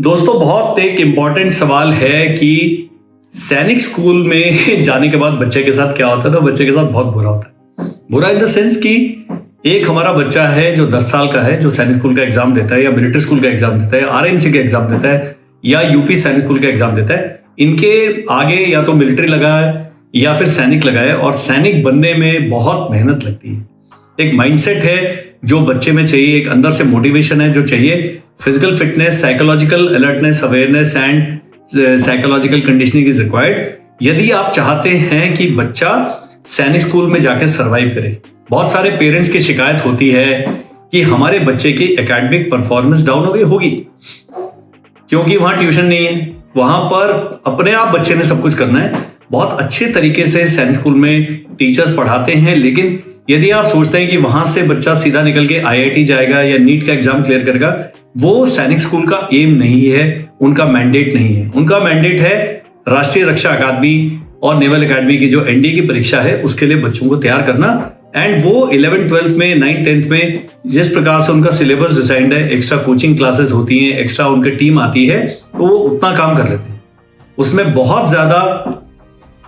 दोस्तों बहुत एक इम्पॉर्टेंट सवाल है कि सैनिक स्कूल में जाने के बाद बच्चे के साथ क्या होता है। तो बच्चे के साथ बहुत बुरा होता है। बुरा इन द सेंस कि एक हमारा बच्चा है जो 10 साल का है, जो सैनिक स्कूल का एग्जाम देता है या मिलिट्री स्कूल का एग्जाम देता है, आरएमसी का एग्जाम देता है या यूपी सैनिक स्कूल का एग्जाम देता है। इनके आगे या तो मिलिट्री लगा है या फिर सैनिक लगा है, और सैनिक बनने में बहुत मेहनत लगती है। एक माइंडसेट है जो बच्चे में चाहिए, एक अंदर से मोटिवेशन है जो चाहिए। Physical fitness, psychological alertness, awareness and psychological conditioning is required यदि आप चाहते हैं कि बच्चा सैनिक स्कूल में जाकर सरवाइव करे। बहुत सारे पेरेंट्स की शिकायत होती है कि हमारे बच्चे की एकेडमिक परफॉर्मेंस डाउन हो गई होगी क्योंकि वहां ट्यूशन नहीं है, वहां पर अपने आप बच्चे ने सब कुछ करना है। बहुत अच्छे तरीके से सैनिक स्कूल में टीचर्स पढ़ाते हैं, लेकिन यदि आप सोचते हैं कि वहां से बच्चा सीधा निकल के आईआईटी जाएगा या नीट का एग्जाम क्लियर करेगा, वो सैनिक स्कूल का एम नहीं है, उनका मैंडेट नहीं है। उनका मैंडेट है राष्ट्रीय रक्षा अकादमी और नेवल अकादमी की जो एनडीए की परीक्षा है उसके लिए बच्चों को तैयार करना। एंड वो 11th 12th में 9th 10th में जिस प्रकार से उनका सिलेबस डिजाइंड है, एक्स्ट्रा कोचिंग क्लासेस होती हैं, एक्स्ट्रा उनकी टीम आती है, तो वो उतना काम कर लेते हैं। उसमें बहुत ज्यादा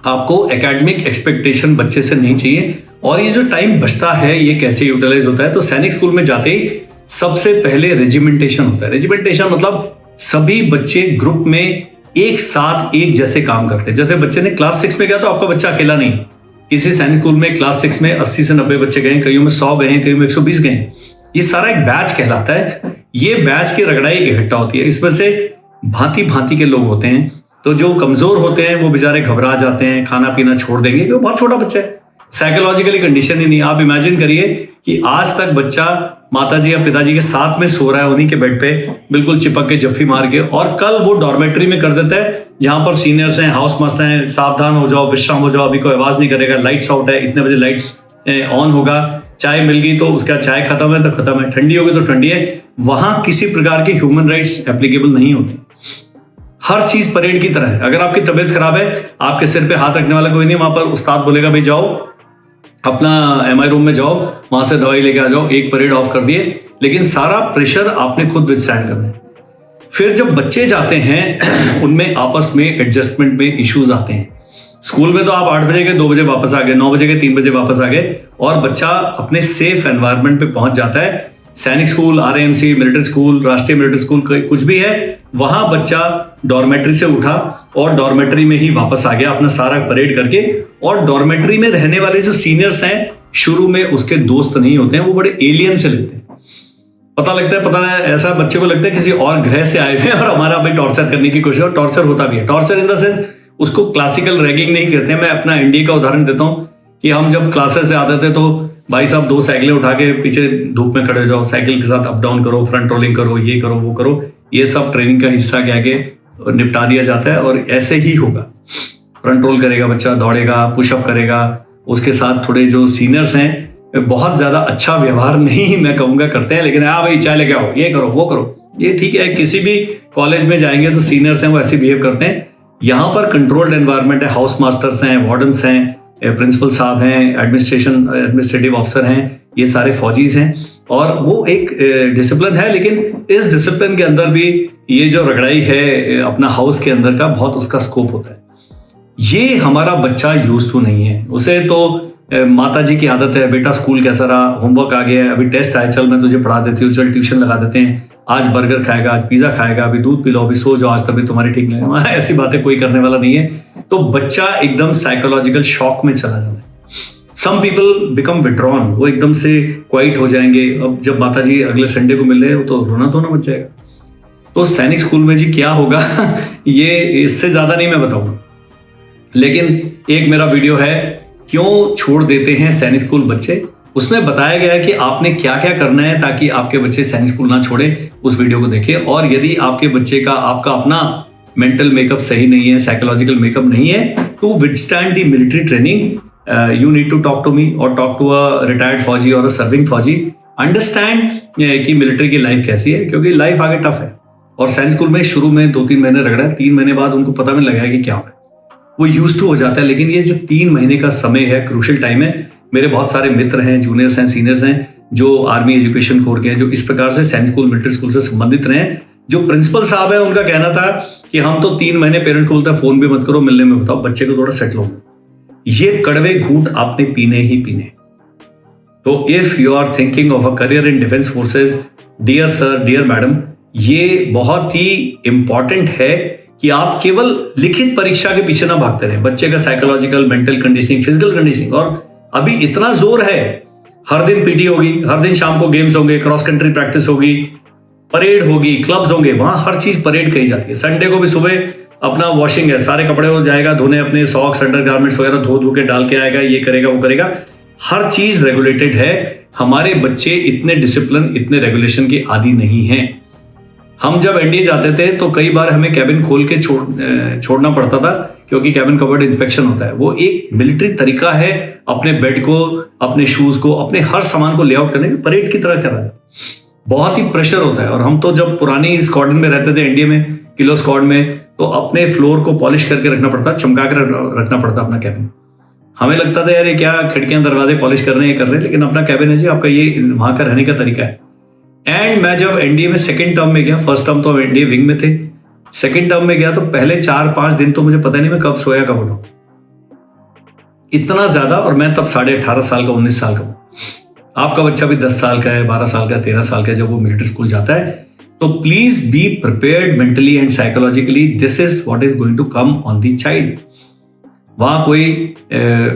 आपको एकेडमिक एक्सपेक्टेशन बच्चे से नहीं चाहिए। और ये जो टाइम बचता है ये कैसे यूटिलाइज होता है, तो सैनिक स्कूल में जाते ही सबसे पहले रेजिमेंटेशन होता है। रेजिमेंटेशन मतलब सभी बच्चे ग्रुप में एक साथ एक जैसे काम करते हैं। जैसे बच्चे ने क्लास 6 में गया तो आपका बच्चा अकेला नहीं। किसी सैनिक स्कूल में क्लास 6 में 80 से 90 बच्चे गए, कईयों में 100 गए, कईयों में 120 गए। ये सारा एक बैच कहलाता है। ये बैच की रगड़ाई इकट्ठा होती है। इसमें से भांति भांति के लोग होते हैं। तो जो कमजोर होते हैं वो बेचारे घबरा जाते हैं, खाना पीना छोड़ देंगे क्योंकि बहुत छोटा बच्चा है, साइकोलॉजिकली कंडीशन ही नहीं। आप इमेजिन करिए कि आज तक बच्चा माताजी या पिताजी के साथ में सो रहा है, उन्हीं के बेड पे बिल्कुल चिपक के जफ्फी मार के, और कल वो डॉर्मेट्री में कर देता है जहां पर सीनियर्स हैं, हाउस मास्टर हैं, सावधान हो जाओ, विश्राम हो जाओ, अभी कोई आवाज नहीं करेगा, लाइट्स आउट है, इतने बजे लाइट्स ऑन होगा, चाय मिल गई तो उसका चाय खत्म है तो खत्म है, ठंडी होगी तो ठंडी है। वहां किसी प्रकार के ह्यूमन राइट्स एप्लीकेबल नहीं होते। हर चीज परेड की तरह है। अगर आपकी तबीयत खराब है, आपके सिर पे हाथ रखने वाला कोई नहीं। वहां पर उस्ताद बोलेगा भाई जाओ अपना एमआई रूम में जाओ, वहां से दवाई लेके आ जाओ, एक परेड ऑफ कर दिए। लेकिन सारा प्रेशर आपने खुद विथस्टैंड करना है। फिर जब बच्चे जाते हैं उनमें आपस में एडजस्टमेंट में इश्यूज आते हैं। स्कूल में तो आप 8 बजे के 2 बजे वापस आ गए, 9 बजे के 3 बजे वापस आ गए, और बच्चा अपने सेफ एनवायरनमेंट पे पहुंच जाता है। सैनिक स्कूल, आरएमसी, मिलिट्री स्कूल, राष्ट्रीय मिलिट्री स्कूल, कुछ भी है, वहां बच्चा डॉर्मेट्री से उठा और डॉर्मेट्री में ही वापस आ गया अपना सारा परेड करके। और डॉर्मेट्री में रहने वाले जो सीनियर्स हैं शुरू में उसके दोस्त नहीं होते हैं, वो बड़े एलियन से लगते हैं। पता है ऐसा बच्चे को लगता है किसी और ग्रह से आए हुए हैं और हमारा भाई टॉर्चर करने की कोशिश, और टॉर्चर होता भी है। टॉर्चर इन द सेंस उसको क्लासिकल रैगिंग नहीं कहते हैं। मैं अपना एनडीए का उदाहरण देता हूँ कि हम जब क्लासेस से आते थे तो भाई साहब 2 साइकिलें उठा के पीछे धूप में खड़े हो जाओ, साइकिल के साथ अप डाउन करो, फ्रंट रोलिंग करो, ये करो वो करो, ये सब ट्रेनिंग का हिस्सा कह के निपटा दिया जाता है। और ऐसे ही होगा, फ्रंट रोल करेगा बच्चा, दौड़ेगा, पुशअप करेगा। उसके साथ थोड़े जो सीनियर्स हैं बहुत ज्यादा अच्छा व्यवहार नहीं मैं कहूँगा करते हैं, लेकिन हाँ भाई चाय लेके आओ, ये करो वो करो, ये ठीक है। किसी भी कॉलेज में जाएंगे तो सीनियर्स हैं वो ऐसे बिहेव करते हैं। यहाँ पर कंट्रोल्ड एनवायरनमेंट है, हाउस मास्टर्स हैं, वार्डन्स हैं, प्रिंसिपल साहब हैं, एडमिनिस्ट्रेटिव ऑफिसर हैं, ये सारे फौजीज हैं, और वो एक डिसिप्लिन है। लेकिन इस डिसिप्लिन के अंदर भी ये जो रगड़ाई है अपना हाउस के अंदर का, बहुत उसका स्कोप होता है। ये हमारा बच्चा यूज टू नहीं है। उसे तो माता जी की आदत है, बेटा स्कूल कैसा रहा, होमवर्क आ गया है, अभी टेस्ट आया, चल मैं तुझे पढ़ा देती हूँ, चल ट्यूशन लगा देते हैं, आज बर्गर खाएगा, आज पिज्जा खाएगा, अभी दूध पी लो, अभी सो जाओ, आज तबीयत तुम्हारी ठीक नहीं है। ऐसी बातें कोई करने वाला नहीं है। तो बच्चा एकदम साइकोलॉजिकल शॉक में चला जाता है। सम पीपल बिकम विड्रॉन, वो एकदम से क्वाइट हो जाएंगे। अब जब माता जी अगले संडे को मिल रहे हो तो रोना धोना मच जाएगा। तो सैनिक स्कूल में जी क्या होगा ये इससे ज्यादा नहीं मैं बताऊंगा। लेकिन एक मेरा वीडियो है, क्यों छोड़ देते हैं सैनिक स्कूल बच्चे, उसमें बताया गया है कि आपने क्या क्या करना है ताकि आपके बच्चे सैनिक स्कूल ना छोड़े। उस वीडियो को देखिए। और यदि आपके बच्चे का, आपका अपना मेंटल मेकअप सही नहीं है, साइकोलॉजिकल मेकअप नहीं है, to withstand the military training you need to talk to me और टॉक टू अ रिटायर्ड फौजी और अ सर्विंग फौजी। अंडरस्टैंड कि मिलिट्री की लाइफ कैसी है, क्योंकि लाइफ आगे टफ है। और सैनिक स्कूल में शुरू में 2-3 महीने रगड़ा है, 3 महीने बाद उनको पता नहीं लगा कि क्या हो रहा है, वो यूज टू हो जाता है। लेकिन ये जो 3 महीने का समय है, क्रूशियल टाइम है। मेरे बहुत सारे मित्र हैं, जूनियर्स हैं, सीनियर्स हैं जो आर्मी एजुकेशन कोर के हैं, जो इस प्रकार से सैनिक स्कूल, मिलिट्री स्कूल से संबंधित रहे हैं। जो प्रिंसिपल साहब है उनका कहना था कि हम तो 3 महीने पेरेंट को बोलते हैं फोन भी मत करो, मिलने में बताओ, बच्चे को थोड़ा सेटल हो। ये कड़वे घूंट आपने पीने ही पीने। तो if you are thinking of a career in defence forces, dear sir, dear madam, ये बहुत ही इंपॉर्टेंट है कि आप केवल लिखित परीक्षा के पीछे ना भागते रहे। बच्चे का psychological, mental conditioning, physical conditioning, और अभी इतना जोर है, हर दिन पीटी होगी, हर दिन शाम को गेम्स होंगे, क्रॉस कंट्री प्रैक्टिस होगी, परेड होगी, क्लब्स होंगे, वहां हर चीज परेड कही जाती है। संडे को भी सुबह अपना वॉशिंग है, सारे कपड़े हो जाएगा धोने, अपने सॉक्स, अंडरगारमेंट्स वगैरह धो के डाल के आएगा, ये करेगा वो करेगा, हर चीज रेगुलेटेड है। हमारे बच्चे इतने डिसिप्लिन, इतने रेगुलेशन के आदी नहीं हैं। हम जब एनडीए जाते थे तो कई बार हमें कैबिन खोल के छोड़ना पड़ता था, क्योंकि कैबिन कवर्ड इंस्पेक्शन होता है। वो एक मिलिट्री तरीका है अपने बेड को, अपने शूज को, अपने हर सामान को लेआउट करने के, परेड की तरह कर रहा है। बहुत ही प्रेशर होता है। और हम तो जब पुरानी स्क्वाड्रन में रहते थे एनडीए में, किलो स्क्वाड में, तो अपने फ्लोर को पॉलिश करके रखना पड़ता, चमका कर रखना पड़ता अपना कैबिन। हमें लगता था यार ये क्या खिड़कियां दरवाजे पॉलिश कर रहे हैं, ये कर रहे हैं, लेकिन अपना कैबिन है जी आपका, ये वहां का रहने का तरीका है। एंड मैं जब एनडीए में सेकंड टर्म में गया, फर्स्ट टर्म तो एनडीए विंग में थे, सेकंड टर्म में गया तो पहले 4-5 दिन तो मुझे पता नहीं मैं कब सोया कब उठा, इतना ज्यादा। और मैं तब 18.5 साल का, 19 साल का हूं। आपका बच्चा भी 10 साल का है, 12 साल का, 13 साल का, जब वो मिलिट्री स्कूल जाता है, तो please be prepared mentally and psychologically. This is what is going to come on the child. वहां कोई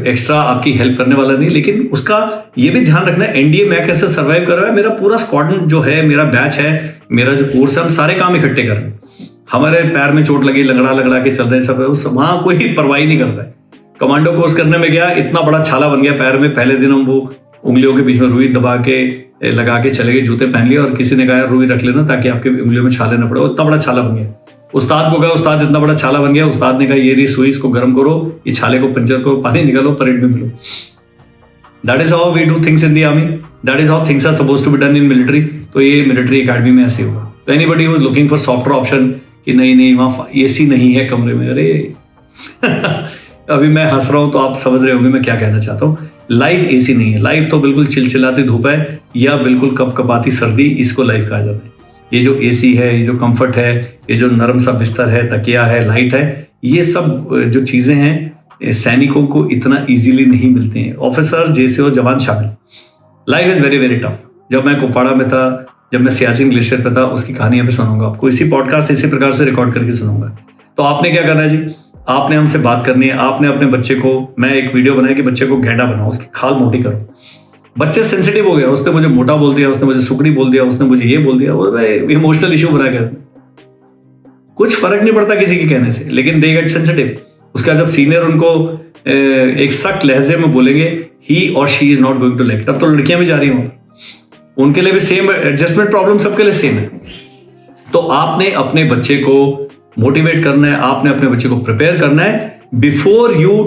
एक्स्ट्रा आपकी हेल्प करने वाला नहीं, लेकिन उसका ये भी ध्यान रखना है एनडीए मैं कैसे सर्वाइव कर रहा है। मेरा पूरा स्क्वाड्रन जो है, मेरा बैच है, मेरा जो कोर्स है, हम सारे काम इकट्ठे कर रहे हैं। हमारे पैर में चोट लगी, लंगड़ा के चल रहे हैं सब, वहां कोई परवाही नहीं करता है। कमांडो कोर्स करने में गया, इतना बड़ा छाला बन गया पैर में। पहले दिन हम वो उंगलियों के बीच में रुई दबा के लगा के चले गए, जूते पहन लिए, और किसी ने कहा रुई रख लेना ताकि आपके उंगलियों में छाले न पड़े। इतना बड़ा छाला बन गया। उस्ताद को कहा, उस्ताद इतना बड़ा छाला बन गया। उस्ताद ने कहा ये रही सुई, इसको गर्म करो, ये छाले को पंचर करो, पानी निकालो, परेड में मिलो। That is how we do things in the army, that is how things are supposed to be done in military. तो ये मिलिट्री एकेडमी में ऐसे होगा। तो anybody who is looking for softer option कि नहीं वहां एसी नहीं है कमरे में, अरे अभी मैं हंस रहा हूं तो आप समझ रहे होंगे मैं क्या कहना चाहता हूं। लाइफ एसी नहीं है, लाइफ तो बिल्कुल चिलचिलाती धूप है या बिल्कुल कपकपाती सर्दी, इसको लाइफ कहा जाता है। ये जो एसी है, ये जो कंफर्ट है, ये जो नरम सा बिस्तर है, तकिया है, लाइट है, ये सब जो चीजें हैं सैनिकों को इतना इजीली नहीं मिलते हैं। ऑफिसर, जेसीओ, जवान शामिल। Life is very very tough. जब मैं कुपवाड़ा में था, जब मैं सियाचिन ग्लेशियर पे था, उसकी कहानी मैं सुनाऊंगा आपको, इसी पॉडकास्ट इसी प्रकार से रिकॉर्ड करके सुनाऊंगा। तो आपने क्या करना है जी, आपने हमसे बात करनी है। आपने अपने बच्चे को, मैं एक वीडियो बनाया कि बच्चे को गेंडा बनाओ, उसकी खाल मोटी करो। बच्चे सेंसिटिव हो गया, उसने मुझे मोटा बोल दिया, उसने मुझे सुकड़ी बोल दिया, उसने मुझे ये बोल दिया, वो इमोशनल इशू बना गया। कुछ फर्क नहीं पड़ता किसी के कहने से, लेकिन दे गेट सेंसिटिव। उसका जब सीनियर उनको एक सख्त लहजे में बोलेंगे ही और she is not going to like. अब तो लड़कियां भी जा रही हों, उनके लिए भी सेम एडजस्टमेंट प्रॉब्लम सबके लिए सेम है। तो आपने अपने बच्चे को मोटिवेट करना है, आपने अपने बच्चे को प्रिपेयर करना है before you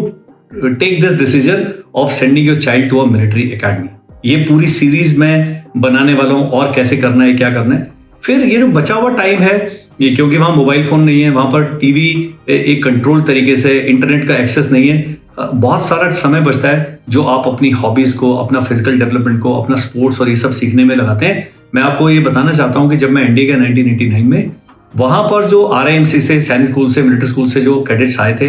take this decision of sending your child to a military academy. ये पूरी सीरीज में बनाने वाला हूं, और कैसे करना है, क्या करना है। फिर ये जो बचा हुआ टाइम है, ये क्योंकि वहां मोबाइल फोन नहीं है, वहां पर टीवी एक कंट्रोल तरीके से, इंटरनेट का एक्सेस नहीं है, बहुत सारा समय बचता है जो आप अपनी हॉबीज को, अपना फिजिकल डेवलपमेंट को, अपना स्पोर्ट्स और ये सब सीखने में लगाते हैं। मैं आपको ये बताना चाहता हूं कि जब मैं एनडीए गया 1989 में, वहां पर जो आरआईएमसी से, सैनिक स्कूल से, मिलिट्री स्कूल से जो कैडेट्स आए थे,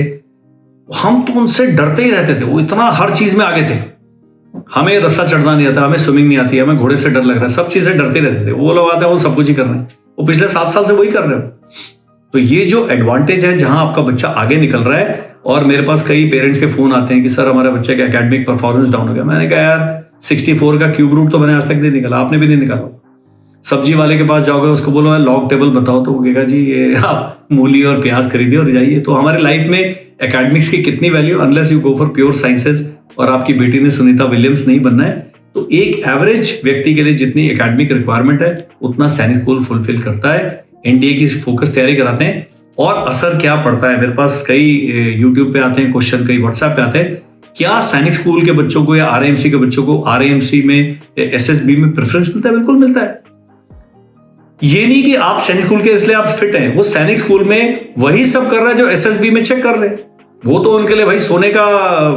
हम तो उनसे डरते ही रहते थे। वो इतना हर चीज में आगे थे। हमें रस्सा चढ़ना नहीं आता, हमें स्विमिंग नहीं आती, हमें घोड़े से डर लग रहा है, सब चीजें डरते रहते थे। वो लोग आते हैं, वो सब कुछ ही कर रहे हैं, वो पिछले 7 साल से वही कर रहे हो। तो ये जो एडवांटेज है, जहां आपका बच्चा आगे निकल रहा है। और मेरे पास कई पेरेंट्स के फोन आते हैं कि सर हमारे बच्चे का एकेडमिक परफॉर्मेंस डाउन हो गया। मैंने कहा यार 64 का क्यूब रूट तो मैंने आज तक नहीं निकाला, आपने भी नहीं निकाला। सब्जी वाले के पास जाओगे, उसको बोलो लॉग टेबल बताओ, तो वो कहेगा जी ये आप मूली और प्याज खरीदिए और जाइए। तो हमारी लाइफ में एकेडमिक्स की कितनी value, unless you go for pure sciences. और आपकी बेटी ने सुनीता विलियम्स नहीं बनना है। तो एक एवरेज व्यक्ति के लिए जितनी एकेडमिक रिक्वायरमेंट है, उतना सैनिक स्कूल फुलफिल करता है। एनडीए की फोकस तैयारी कराते हैं। और असर क्या पड़ता है, मेरे पास कई यूट्यूब पे आते हैं क्वेश्चन, कई व्हाट्सएप पे आते हैं, क्या सैनिक स्कूल के बच्चों को या आरआईएमसी के बच्चों को आरआईएमसी में, एसएसबी में प्रेफरेंस मिलता है? बिल्कुल मिलता है। ये नहीं कि आप सैनिक स्कूल के इसलिए आप फिट हैं, वो सैनिक स्कूल में वही सब कर रहा है जो एसएसबी में चेक कर रहे हैं। वो तो उनके लिए भाई सोने का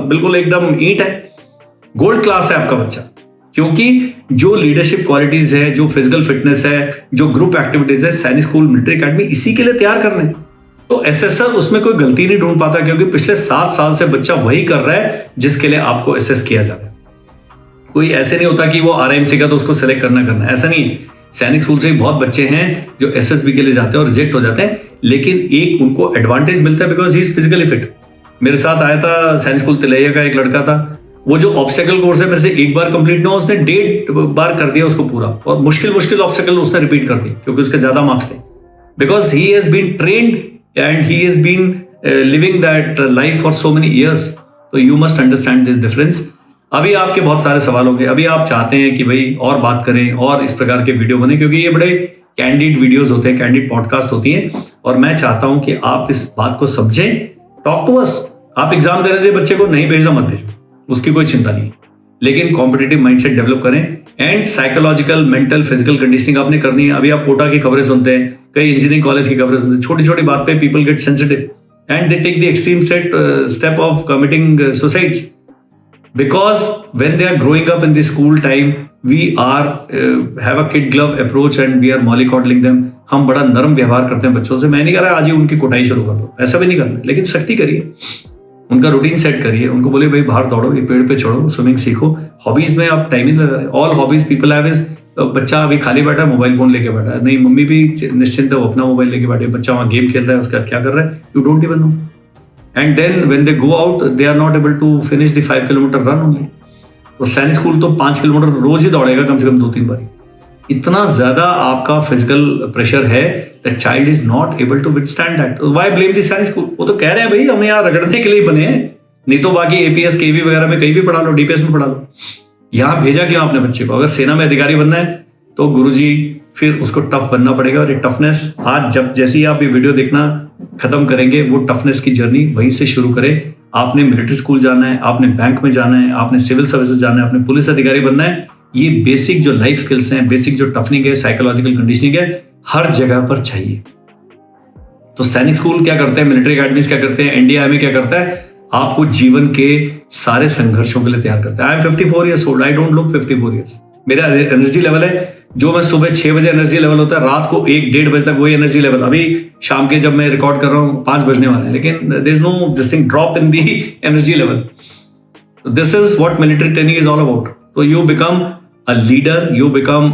बिल्कुल एकदम ईंट है, गोल्ड क्लास है आपका बच्चा। क्योंकि जो लीडरशिप क्वालिटीज है, जो फिजिकल फिटनेस है, जो ग्रुप एक्टिविटीज है, सैनिक स्कूल, मिलिट्री एकेडमी इसी के लिए तैयार कर रहे हैं। तो एसेसर उसमें कोई गलती नहीं ढूंढ पाता, क्योंकि पिछले 7 साल से बच्चा वही कर रहा है जिसके लिए आपको एसेस किया जा रहा है। कोई ऐसे नहीं होता कि वो RIMC का तो उसको सिलेक्ट करना, ऐसा नहीं है। सैनिक स्कूल से ही बहुत बच्चे हैं जो SSB के लिए जाते हैं और रिजेक्ट हो जाते हैं, लेकिन एक उनको एडवांटेज मिलता है because he is physically fit. मेरे साथ आया था सैनिक स्कूल तिलैया का एक लड़का था, वो जो ऑब्स्टेकल कोर्स है मेरे से एक बार कंप्लीट ना हो, उसने 1.5 बार कर दिया उसको पूरा, और मुश्किल ऑब्स्टेकल उसने रिपीट कर दी क्योंकि उसके ज्यादा मार्क्स थे, because he has been trained and he has been living that life for so many years. तो you must understand this difference. अभी आपके बहुत सारे सवाल होंगे, अभी आप चाहते हैं कि भाई और बात करें और इस प्रकार के वीडियो बने, क्योंकि ये बड़े कैंडिड वीडियोस होते हैं, कैंडिड पॉडकास्ट होती हैं, और मैं चाहता हूं कि आप इस बात को समझें। Talk to us. आप एग्जाम देने दे बच्चे को, नहीं भेजना मत भेजो, उसकी कोई चिंता नहीं, लेकिन कॉम्पिटिटिव माइंडसेट डेवलप करें and psychological, mental, physical conditioning आपने करनी है। अभी आप कोटा की खबरें सुनते हैं, कई इंजीनियरिंग कॉलेज की खबरें सुनते हैं, छोटी छोटी बात पे people get sensitive and they take the extreme step of committing suicides. Because when they are growing up in the school time, we are have a kid glove approach and we are mollycoddling them. हम बड़ा नरम व्यवहार करते हैं बच्चों से। मैं नहीं कह रहा आज ही उनकी कुटाई शुरू कर दो, ऐसा भी नहीं करना, लेकिन सख्ती करिए, उनका रूटीन सेट करिए, उनको बोले भाई बाहर दौड़ो, ये पेड़ पे चढ़ो, स्विमिंग सीखो, हॉबीज में आप टाइम ही लगा रहे। All hobbies people have is, बच्चा अभी खाली बैठा है, मोबाइल फोन लेके बैठा है, नहीं मम्मी भी निश्चिंत है, वो अपना मोबाइल लेके बैठे, बच्चा वहाँ गेम खेल रहा है, उसके बाद क्या कर रहा है, you don't even know. And then when they go out, they are not able to finish the 5 kilometer run only. और सैनिक स्कूल तो 5 किलोमीटर रोज ही दौड़ेगा कम से कम 2-3 बारी। इतना ज्यादा आपका फिजिकल प्रेशर है that child is not able to withstand that. Why blame the सैनिक स्कूल? वो तो कह रहे हैं भाई हमें यहाँ रगड़ने के लिए बने हैं, नहीं तो बाकी APS KV वगैरह में कहीं भी पढ़ा लो, DPS में पढ़ा लो। यहाँ भेजा क्यों आपने बच्चे को? अगर सेना में अधिकारी बनना है तो गुरुजी फिर उसको टफ बनना पड़ेगा, और ये टफनेस आज जब जैसे ही आप ये वीडियो देखना खत्म करेंगे, वो टफनेस की जर्नी वहीं से शुरू करें। आपने मिलिट्री स्कूल जाना है, आपने बैंक में जाना है, आपने सिविल सर्विसेज जाना है, आपने पुलिस अधिकारी बनना है। ये बेसिक जो लाइफ स्किल्स हैं, बेसिक जो टफनिंग है, साइकोलॉजिकल कंडीशनिंग है, हर जगह पर चाहिए। तो सैनिक स्कूल क्या करते हैं, मिलिट्री अकेडमीज क्या करते हैं, NDA क्या करता है, आपको जीवन के सारे संघर्षों के लिए तैयार करता है। I am 54 years old, I don't look 54 years. मेरा एनर्जी लेवल है जो मैं सुबह 6 बजे एनर्जी लेवल होता है, रात को 1-1:30 बजे तक वही एनर्जी लेवल। अभी शाम के जब मैं रिकॉर्ड कर रहा हूँ 5 बजने वाले हैं, लेकिन there is no this thing drop in the energy level. This is what military training is all about. तो you become a leader, you become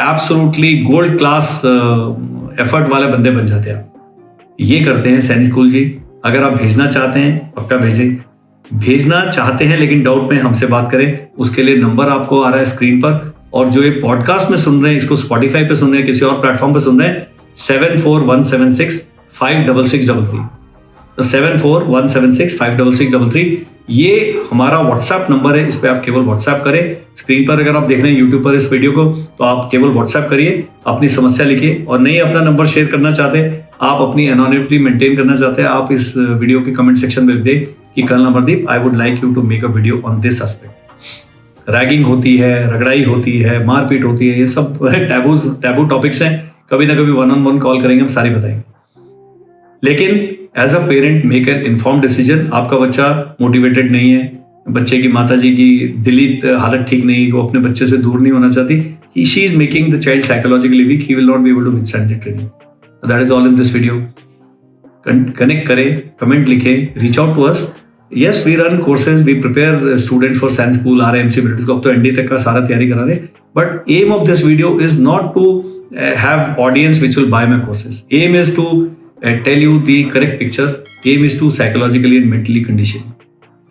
absolutely gold class effort वाले बंदे बन जाते हैं। ये करते हैं सैनिक स्कूल जी। अगर आप भेजना चाहते हैं पक्का भेजें, भेजना चाहते हैं लेकिन डाउट में हमसे बात करें, उसके लिए नंबर आपको आ रहा है स्क्रीन पर, और जो ये पॉडकास्ट में सुन रहे हैं, इसको Spotify पे सुन रहे हैं, किसी और प्लेटफॉर्म पे सुन रहे हैं, 7417656633। तो 7417656633 ये हमारा व्हाट्सएप नंबर है। इस पे आप केवल व्हाट्सएप करें। स्क्रीन पर अगर आप देख रहे हैं यूट्यूब पर इस वीडियो को, तो आप केवल व्हाट्सएप करिए, अपनी समस्या लिखिए, और नहीं अपना नंबर शेयर करना चाहते, आप अपनी एनोनिमिटी मेंटेन करना चाहते हैं, आप इस वीडियो के कमेंट सेक्शन में लिख दें कि colonel Amardeep, I would like you to make a video on this aspect. Ragging होती है, रगड़ाई होती है, मारपीट होती है, ये सब टैबू टॉपिक्स हैं। कभी ना कभी 1-on-1 कॉल करेंगे, हम सारी बताएंगे। लेकिन as a parent make an informed decision. आपका बच्चा मोटिवेटेड नहीं है, बच्चे की माताजी की दिली हालत ठीक नहीं, वो अपने बच्चे से दूर नहीं होना चाहती, she is making the child psychologically weak, he will not be able to withstand the training. That is all in this video. Connect करें, कमेंट लिखें, reach out to us. Yes, we run courses, we prepare students for science school, RIMC, military को अब तो ND तक का सारा तैयारी करा रहे। But aim of this video is not to have audience which will buy my courses. Aim is to tell you the correct picture. Aim is to psychologically and mentally condition.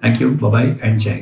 Thank you, bye bye, and jai.